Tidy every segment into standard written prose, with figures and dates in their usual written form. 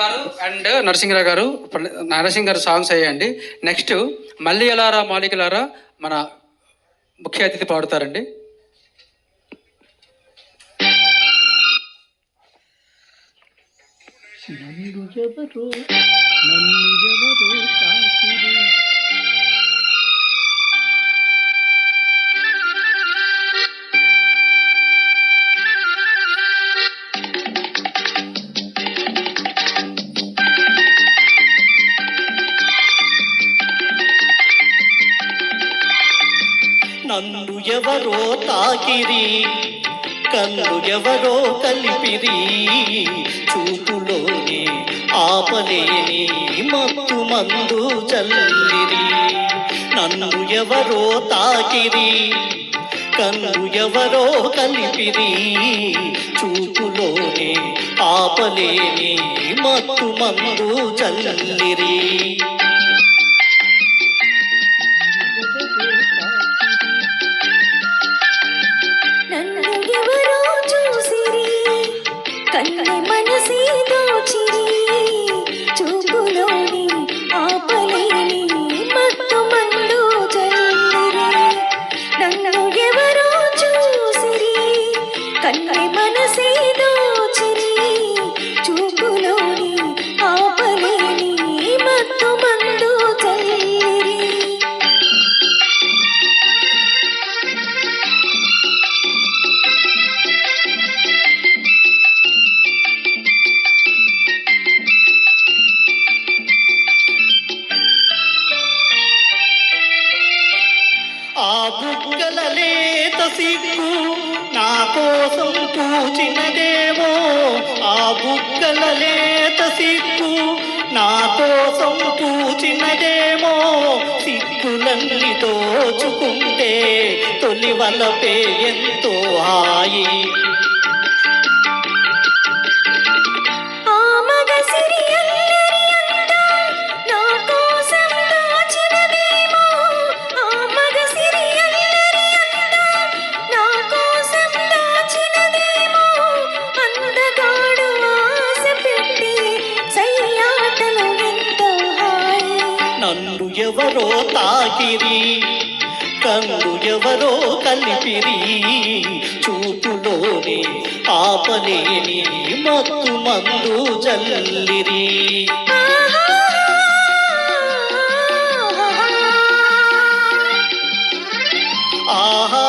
గారు అండ్ నరసింహరావు గారు, నరసింహ గారు సాంగ్స్ అయ్యండి. నెక్స్ట్ మల్లియలారా మాలికలారా మన ముఖ్య అతిథి పాడుతారండి. నన్ను ఎవరో తాకిరి నన్ను ఎవరో తాకిరి, కన్ను ఎవరో కలిపిరి, చూపులోనే ఆపలేని మత్తు మందు చల్లిరి. నన్ను ఎవరో తాకిరి, కన్ను ఎవరో కలిపిరి, చూపులోనే ఆపలేని మత్తు మందు చల్లిరి. కన్ను మనసి దోచిరి, చూపులోని ఆపలేని మత్తు మందు చల్లిరి. నన్ను ఎవరో చూసిరి, కన్ను మనసి దోచిరి, చూపులోని ఆపలేని మత్తు మందు చల్లిరి. ఆ బుగ్గల లేత సిగ్గు నా కోసం పూచినదేమో, ఆ బుగ్గల లేత సిగ్గు నా కోసం పూచినదేమో. సిగ్గులన్నీ దోచుకుంటే తొలి వలపే ఎంతో హాయి. నన్ను ఎవరో తాకిరి, కన్ను ఎవరో కలిపిరి, చూపులోనే ఆపలేని మత్తు మందు జల్లిరి. ఆహా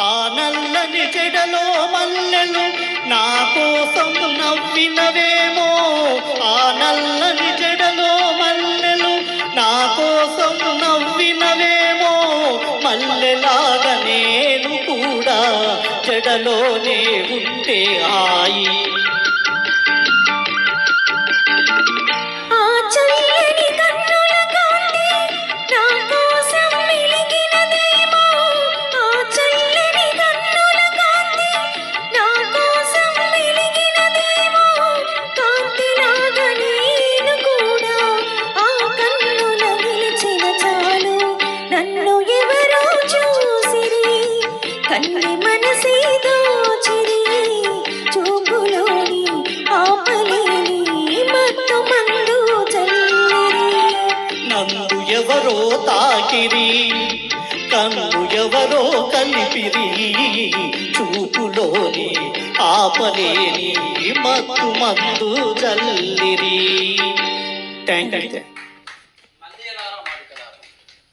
ఆ నల్లని చెడలో మల్లెలు నా కోసం నవ్వినవేమో, ఆ నల్లని చెడలో మల్లెలు నా కోసం నవ్వినవేమో. మల్లెలాగా నేను కూడా చెడలోనే ఉంటే హాయి. కన్ను మనసి దోచిరి, చూపులోని ఆపలేని మత్తు మందు చల్లిరి. నన్ను ఎవరో తాకిరి, కన్ను ఎవరో కలిపిరి, చూపులోని ఆపలేని మత్తు మందు చల్లిరి. Thank you.